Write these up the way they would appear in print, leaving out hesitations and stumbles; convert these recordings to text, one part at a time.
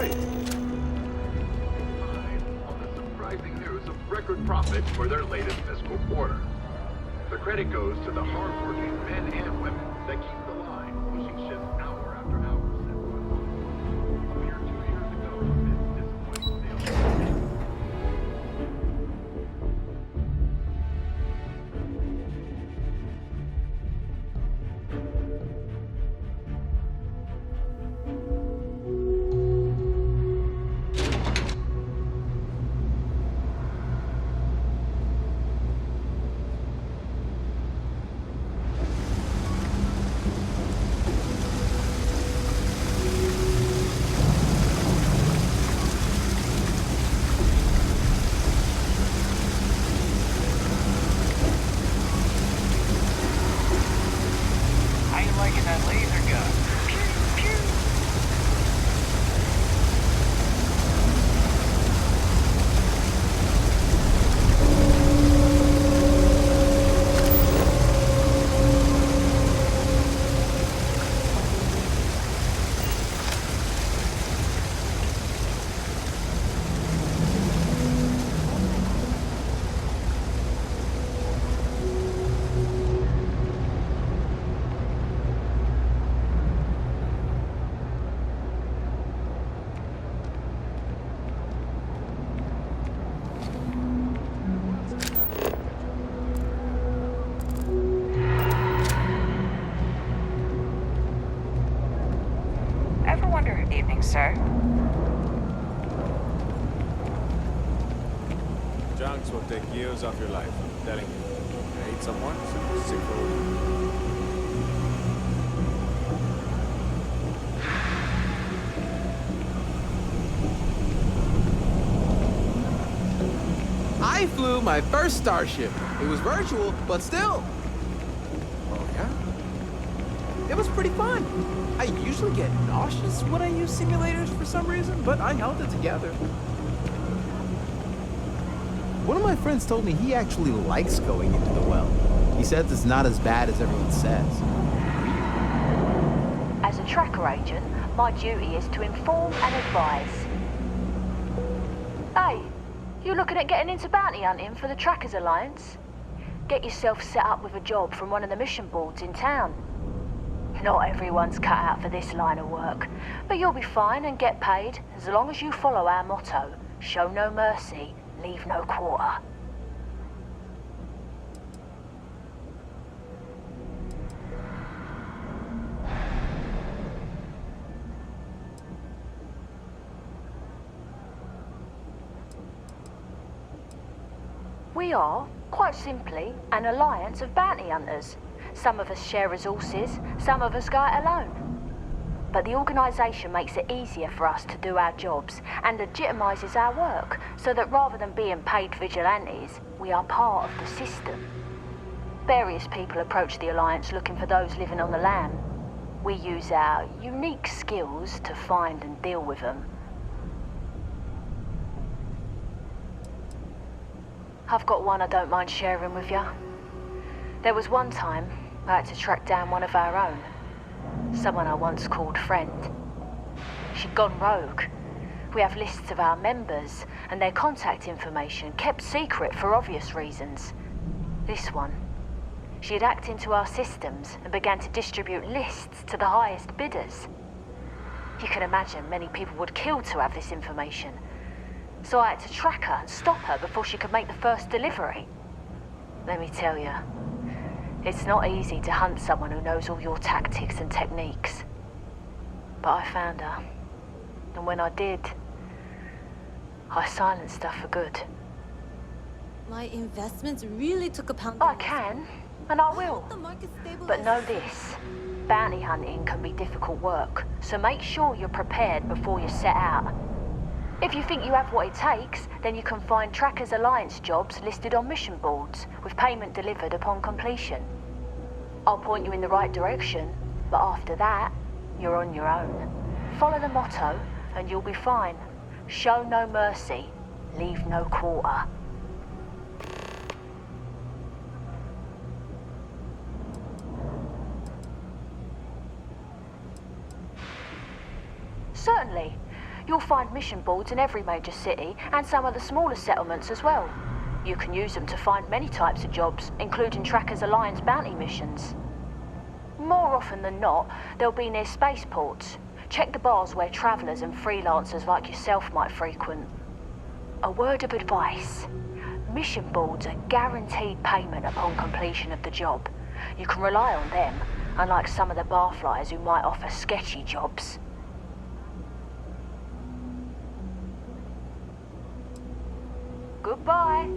it. On the surprising news of record profits for their latest fiscal quarter. The credit goes to the hard-working men and women that keep the line, pushing ships hour after hour. A mere 2 years ago, this disappointing sales. Evening, sir. Junks will take years off your life, I'm telling you. I hate someone, sick road. I flew my first Starship. It was virtual, but still. Oh, yeah? It was pretty fun. I usually get nauseous when I use simulators for some reason, but I held it together. One of my friends told me he actually likes going into the well. He says it's not as bad as everyone says. As a tracker agent, my duty is to inform and advise. Hey, you looking at getting into bounty hunting for the Trackers Alliance? Get yourself set up with a job from one of the mission boards in town. Not everyone's cut out for this line of work, but you'll be fine and get paid as long as you follow our motto, show no mercy, leave no quarter. We are, quite simply, an alliance of bounty hunters. Some of us share resources, some of us go it alone. But the organisation makes it easier for us to do our jobs and legitimises our work, so that rather than being paid vigilantes, we are part of the system. Various people approach the Alliance looking for those living on the lam. We use our unique skills to find and deal with them. I've got one I don't mind sharing with you. There was one time I had to track down one of our own. Someone I once called friend. She'd gone rogue. We have lists of our members and their contact information kept secret for obvious reasons. This one, she had hacked into our systems and began to distribute lists to the highest bidders. You can imagine many people would kill to have this information. So I had to track her and stop her before she could make the first delivery. Let me tell you, it's not easy to hunt someone who knows all your tactics and techniques. But I found her. And when I did, I silenced her for good. My investments really took a pounding. I can, and I will. The market But know this, bounty hunting can be difficult work, so make sure you're prepared before you set out. If you think you have what it takes, then you can find Trackers Alliance jobs listed on mission boards, with payment delivered upon completion. I'll point you in the right direction, but after that, you're on your own. Follow the motto, and you'll be fine. Show no mercy, leave no quarter. Certainly. You'll find mission boards in every major city and some of the smaller settlements as well. You can use them to find many types of jobs, including Tracker's Alliance bounty missions. More often than not, they'll be near spaceports. Check the bars where travelers and freelancers like yourself might frequent. A word of advice. Mission boards are guaranteed payment upon completion of the job. You can rely on them, unlike some of the barflies who might offer sketchy jobs. Goodbye.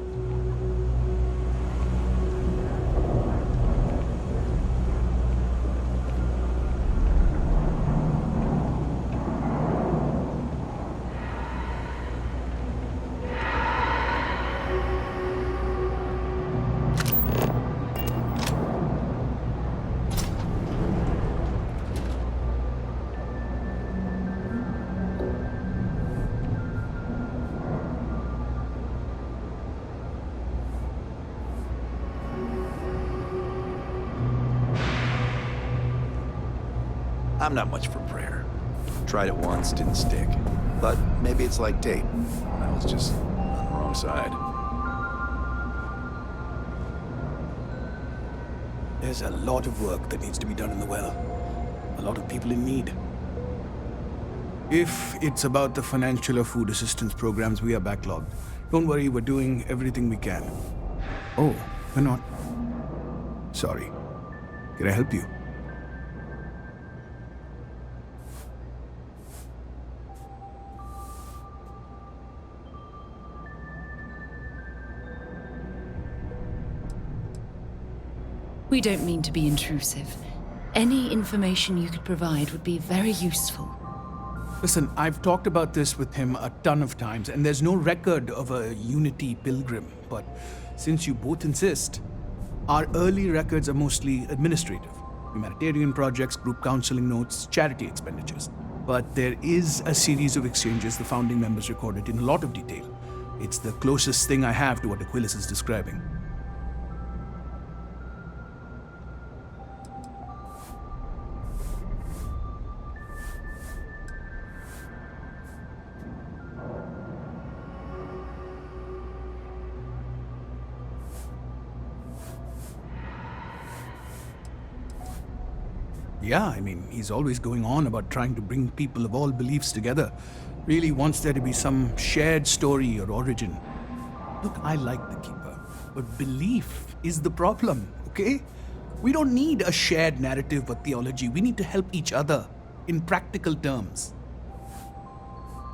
I'm not much for prayer. Tried it once, didn't stick. But maybe it's like Tate. I was just on the wrong side. There's a lot of work that needs to be done in the well. A lot of people in need. If it's about the financial or food assistance programs, we are backlogged. Don't worry, we're doing everything we can. Oh, we're not. Sorry. Can I help you? We don't mean to be intrusive. Any information you could provide would be very useful. Listen, I've talked about this with him a ton of times, and there's no record of a Unity pilgrim. But since you both insist, our early records are mostly administrative. Humanitarian projects, group counseling notes, charity expenditures. But there is a series of exchanges the founding members recorded in a lot of detail. It's the closest thing I have to what Aquilus is describing. Yeah, I mean, he's always going on about trying to bring people of all beliefs together. Really wants there to be some shared story or origin. Look, I like the Keeper, but belief is the problem, okay? We don't need a shared narrative or theology. We need to help each other in practical terms.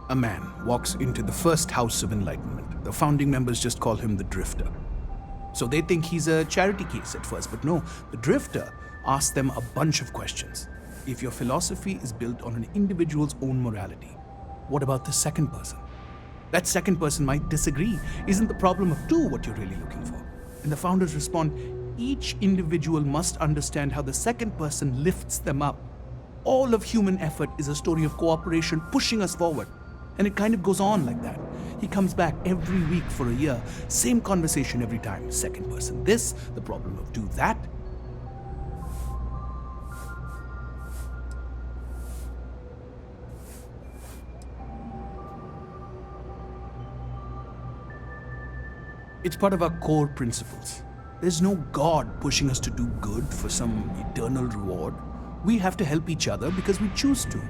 A man walks into the first house of enlightenment. The founding members just call him the Drifter. So they think he's a charity case at first, but no, the Drifter asks them a bunch of questions. If your philosophy is built on an individual's own morality, what about the second person? That second person might disagree. Isn't the problem of two what you're really looking for? And the founders respond, each individual must understand how the second person lifts them up. All of human effort is a story of cooperation pushing us forward. And it kind of goes on like that. He comes back every week for a year. Same conversation every time. Second person this, the problem of two that. It's part of our core principles. There's no God pushing us to do good for some eternal reward. We have to help each other because we choose to.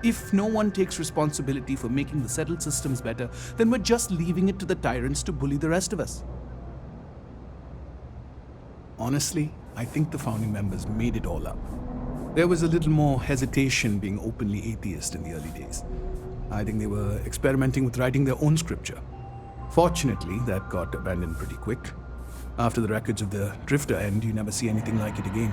If no one takes responsibility for making the settled systems better, then we're just leaving it to the tyrants to bully the rest of us. Honestly, I think the founding members made it all up. There was a little more hesitation being openly atheist in the early days. I think they were experimenting with writing their own scripture. Fortunately, that got abandoned pretty quick. After the records of the Drifter end, you never see anything like it again.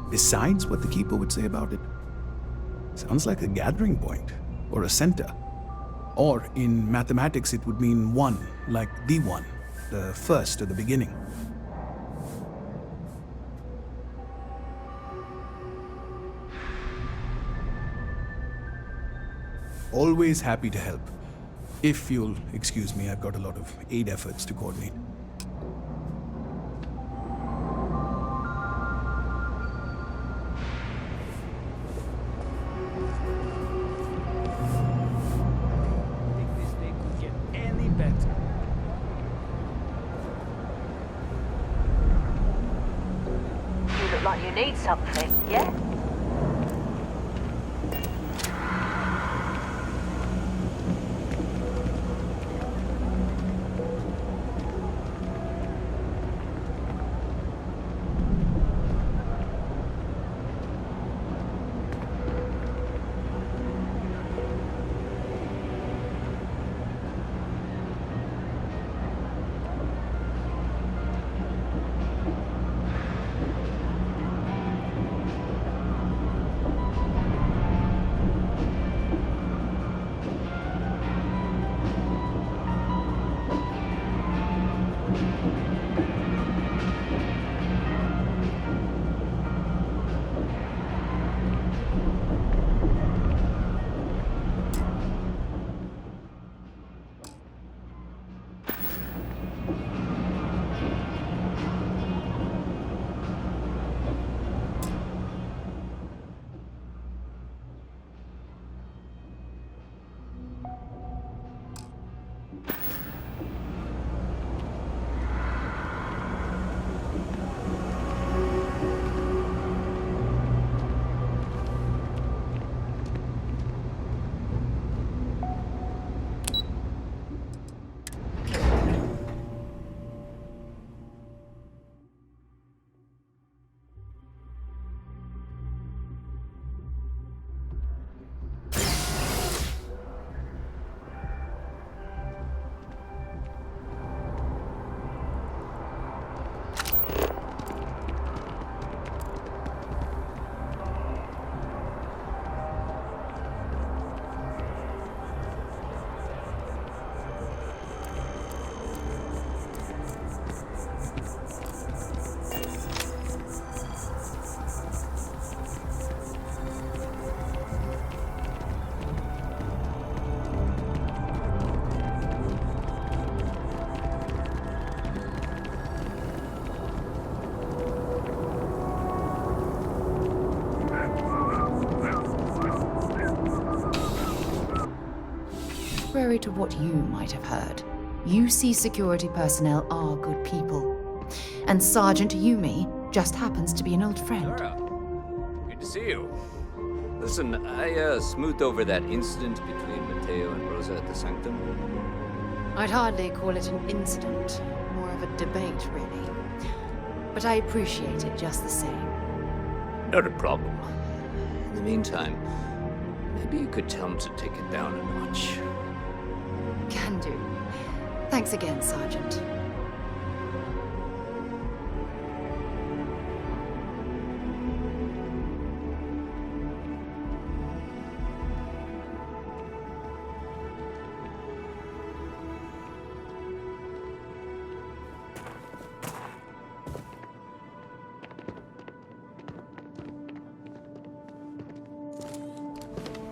Besides what the Keeper would say about it, sounds like a gathering point, or a center. Or in mathematics, it would mean one, like the one, the first or the beginning. Always happy to help. If you'll excuse me, I've got a lot of aid efforts to coordinate. like you need something, yeah? Contrary to what you might have heard, UC security personnel are good people. And Sergeant Yumi just happens to be an old friend. Laura, good to see you. Listen, I smoothed over that incident between Mateo and Rosa at the Sanctum. I'd hardly call it an incident, more of a debate, really. But I appreciate it just the same. Not a problem. In the meantime, maybe you could tell him to take it down a notch. Can do. Thanks again, Sergeant.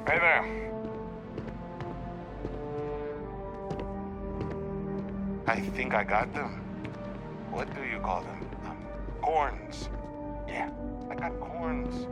Hey there. I think I got them. What do you call them? Corns. Yeah, I got corns.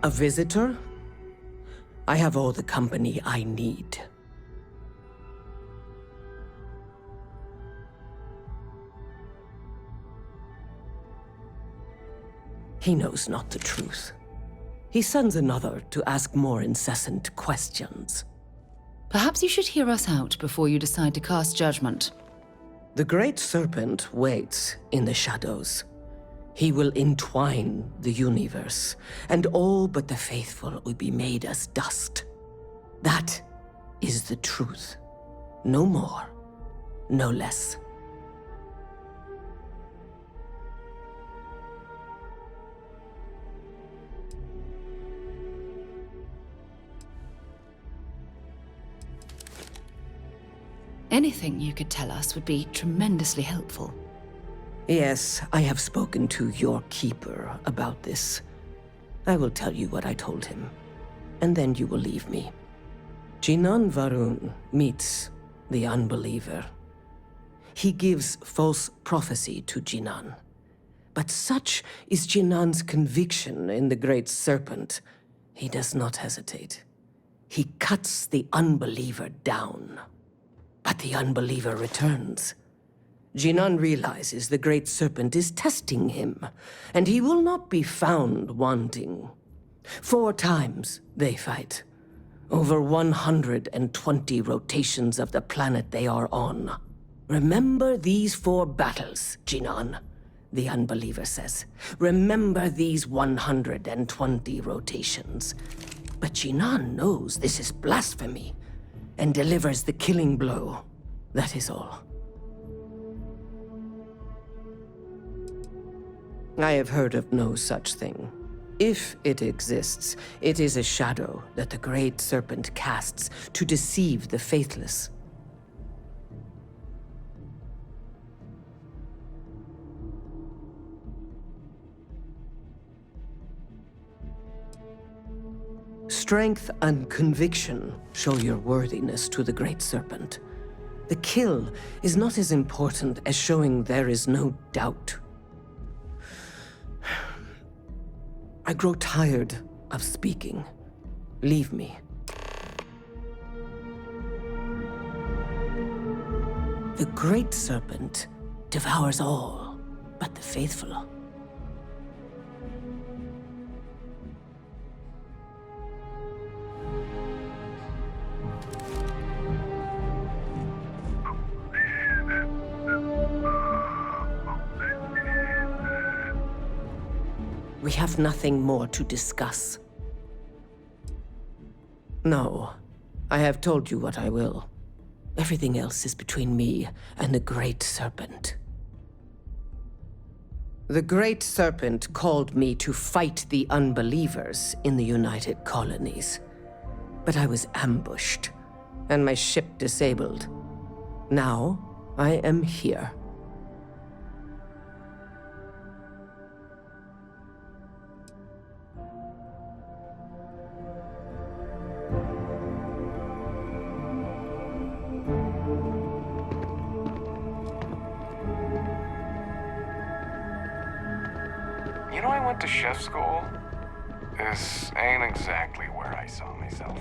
A visitor? I have all the company I need. He knows not the truth. He sends another to ask more incessant questions. Perhaps you should hear us out before you decide to cast judgment. The Great Serpent waits in the shadows. He will entwine the universe, and all but the faithful will be made as dust. That is the truth. No more, no less. Anything you could tell us would be tremendously helpful. Yes, I have spoken to your keeper about this. I will tell you what I told him. and then you will leave me. Jinan Varun meets the unbeliever. He gives false prophecy to Jinan. But such is Jinan's conviction in the Great Serpent, he does not hesitate. He cuts the unbeliever down. But the unbeliever returns. Jinan realizes the Great Serpent is testing him, and he will not be found wanting. 4 times they fight. Over 120 rotations of the planet they are on. Remember these 4 battles, Jinan, the unbeliever says. Remember these 120 rotations. But Jinan knows this is blasphemy, and delivers the killing blow. That is all. I have heard of no such thing. If it exists, it is a shadow that the Great Serpent casts to deceive the faithless. Strength and conviction show your worthiness to the Great Serpent. The kill is not as important as showing there is no doubt. I grow tired of speaking. Leave me. The Great Serpent devours all but the faithful. We have nothing more to discuss. No, I have told you what I will. Everything else is between me and the Great Serpent. The Great Serpent called me to fight the unbelievers in the United Colonies. But I was ambushed, and my ship disabled. Now, I am here. You know, I went to chef school. This ain't exactly where I saw myself.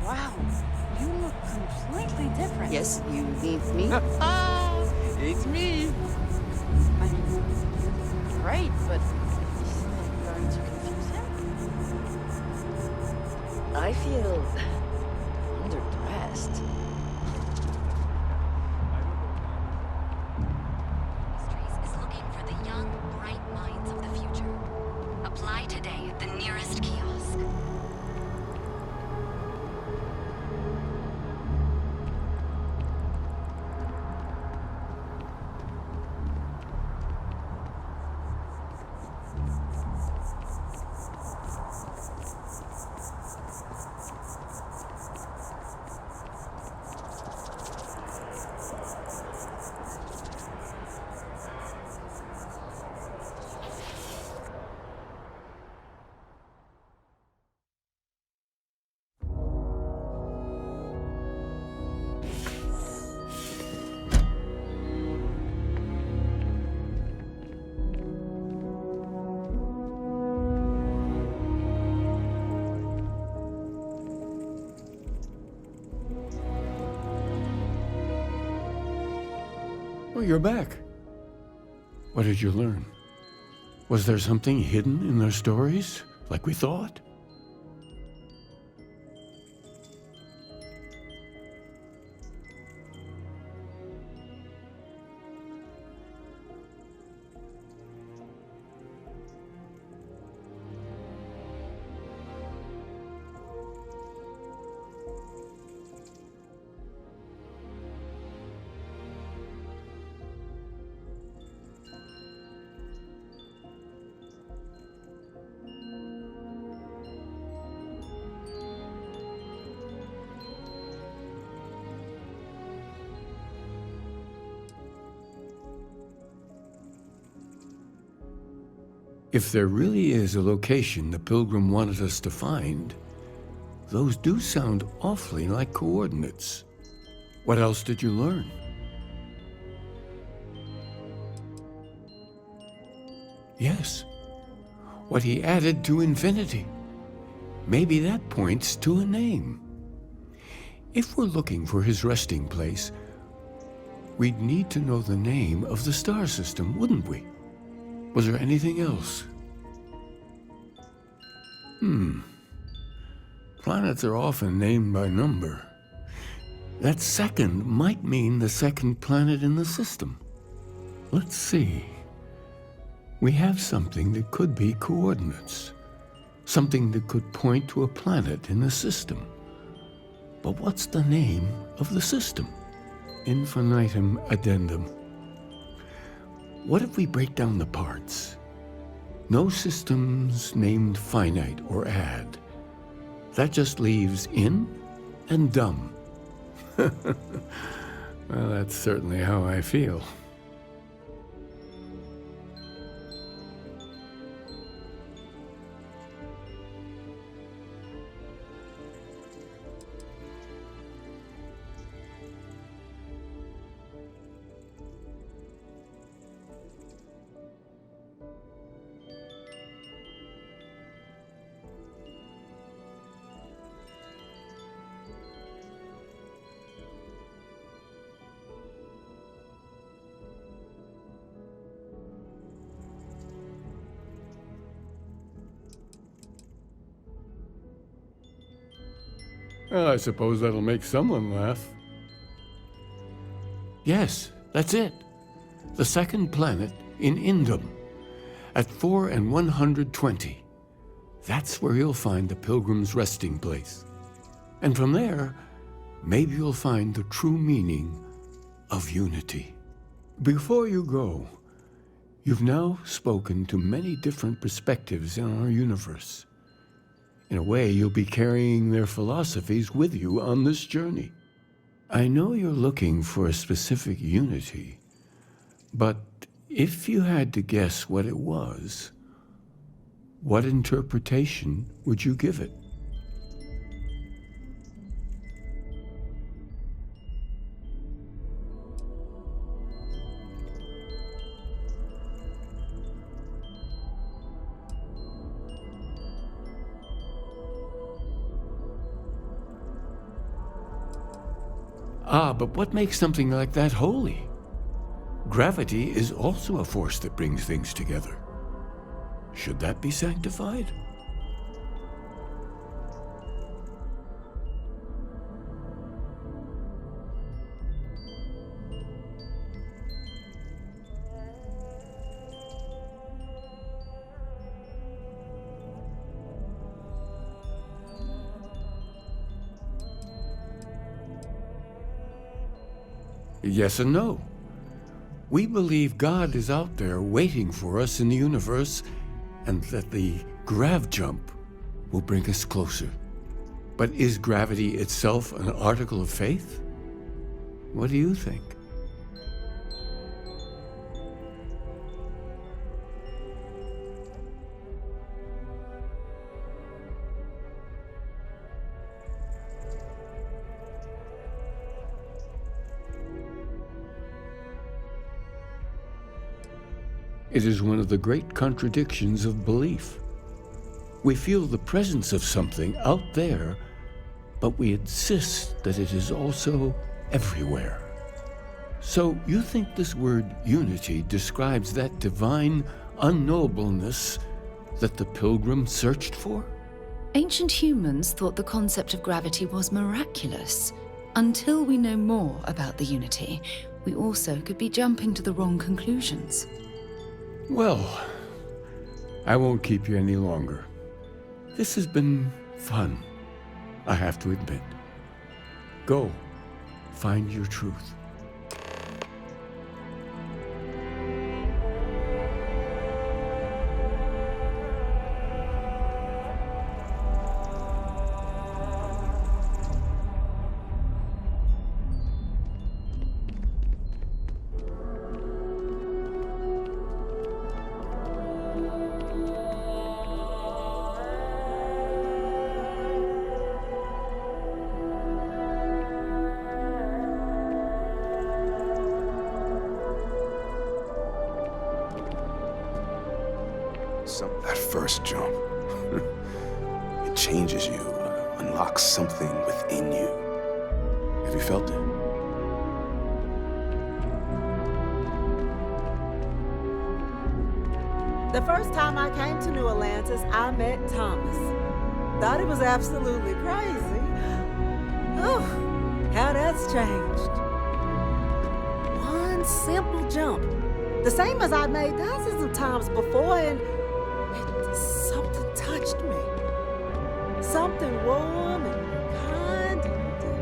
Wow, you look completely different. Yes, you need me? It's me. I'm great, but isn't it going to confuse him? I feel underdressed. Industries is looking for the young, bright minds of the future. Apply today at the nearest kiosk. Well, you're back. What did you learn? Was there something hidden in their stories, like we thought? If there really is a location the Pilgrim wanted us to find, those do sound awfully like coordinates. What else did you learn? Yes, what he added to infinity. Maybe that points to a name. If we're looking for his resting place, we'd need to know the name of the star system, wouldn't we? Was there anything else? Planets are often named by number. That second might mean the second planet in the system. Let's see. We have something that could be coordinates. Something that could point to a planet in the system. But what's the name of the system? Infinitum addendum. What if we break down the parts? No systems named finite or add. That just leaves in and dumb. Well, that's certainly how I feel. Well, I suppose that'll make someone laugh. Yes, that's it. The second planet in Indum, at 4 and 120. That's where you'll find the Pilgrim's resting place. And from there, maybe you'll find the true meaning of unity. Before you go, you've now spoken to many different perspectives in our universe. In a way, you'll be carrying their philosophies with you on this journey. I know you're looking for a specific unity, but if you had to guess what it was, what interpretation would you give it? Ah, but what makes something like that holy? Gravity is also a force that brings things together. Should that be sanctified? Yes and no. We believe God is out there waiting for us in the universe, and that the grav jump will bring us closer. But is gravity itself an article of faith? What do you think? It is one of the great contradictions of belief. We feel the presence of something out there, but we insist that it is also everywhere. So you think this word unity describes that divine unknowableness that the pilgrim searched for? Ancient humans thought the concept of gravity was miraculous. Until we know more about the unity, we also could be jumping to the wrong conclusions. Well, I won't keep you any longer. This has been fun, I have to admit. Go, find your truth. That first jump, it changes you, unlocks something within you. Have you felt it? The first time I came to New Atlantis, I met Thomas. Thought it was absolutely crazy. Oh, how that's changed. One simple jump. The same as I made dozens of times before, and something touched me. Something warm and kind and good.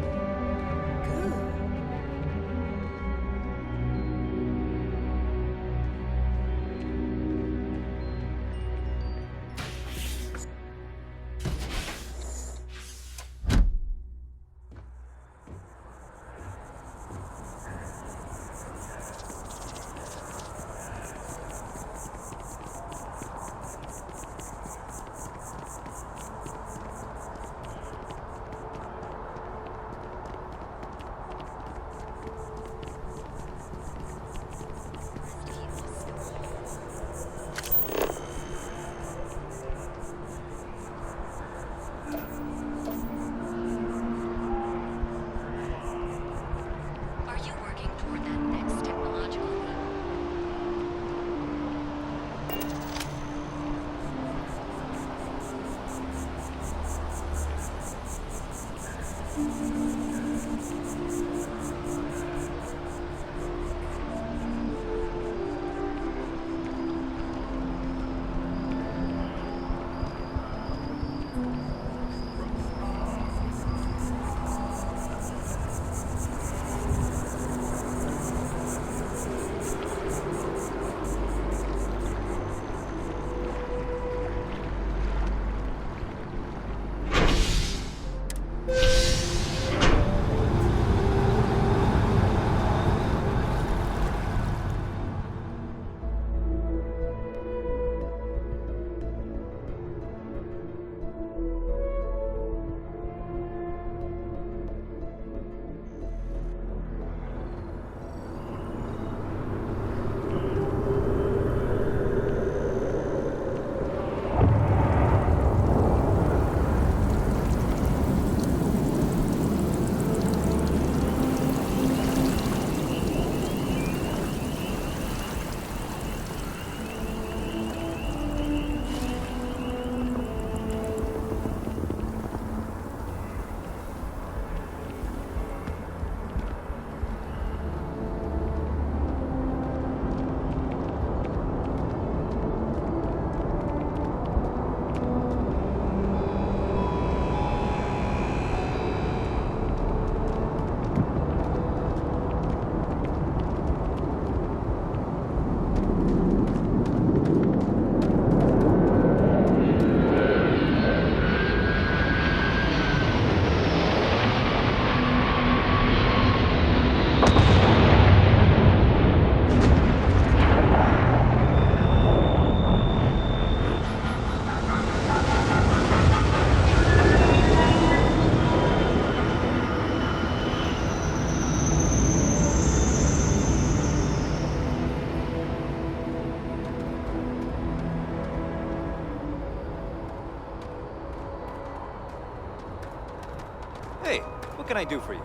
Hey, what can I do for you?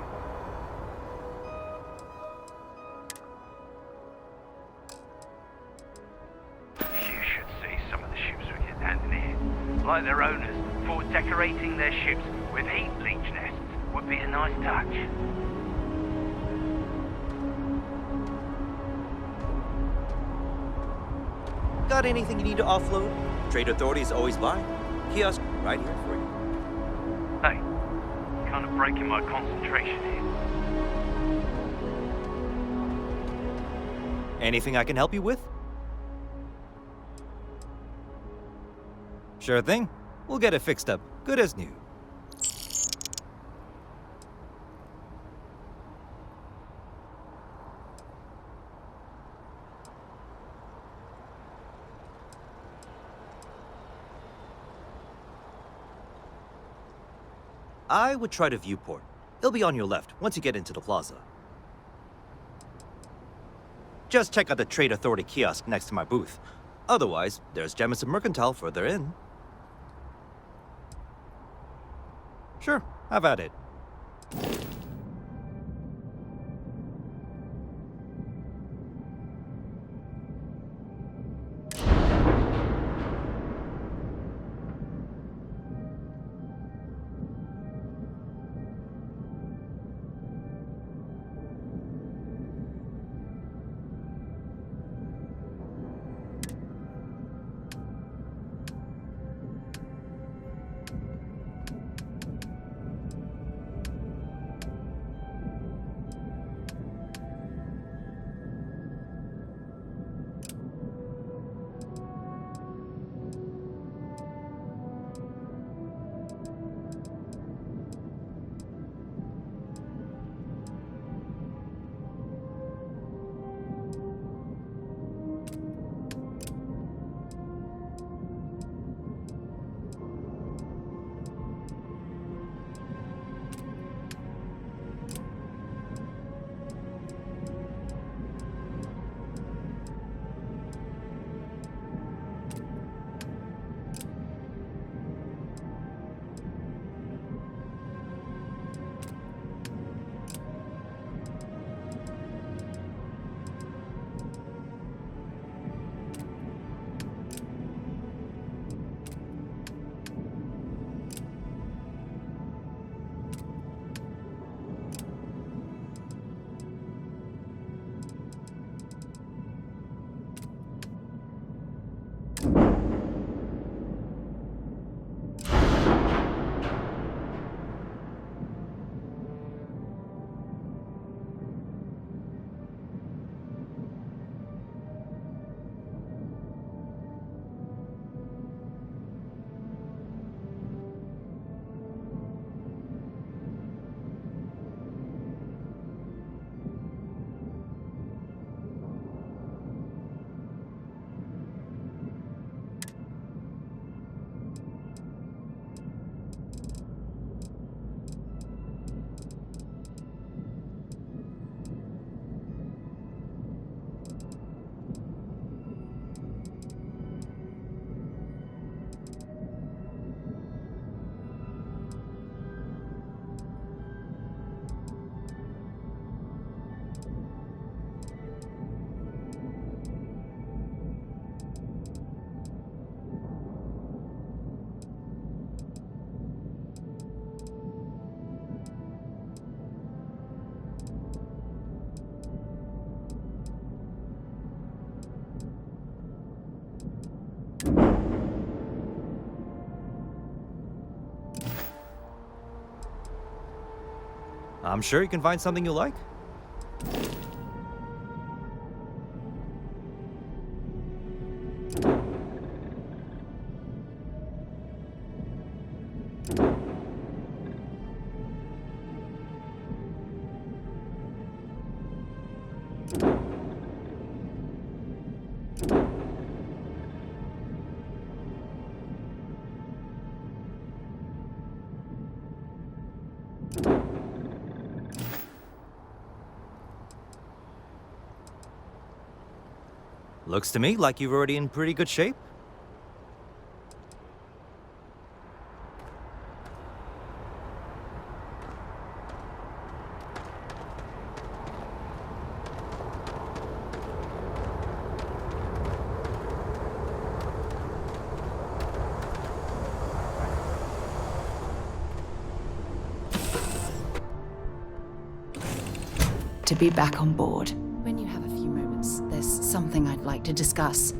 like their owners thought decorating their ships with heat leech nests would be a nice touch. Got anything you need to offload? Trade Authority's always by. Kiosk right here for you. Hey, kind of breaking my concentration here. Anything I can help you with? Sure thing. We'll get it fixed up. Good as new. I would try to viewport. It'll be on your left once you get into the plaza. Just check out the Trade Authority kiosk next to my booth. Otherwise, there's Jemison Mercantile further in. Sure, have at it. I'm sure you can find something you like. Looks to me like you're already in pretty good shape. to be back on board. When you have a few moments, there's something I'd like to discuss.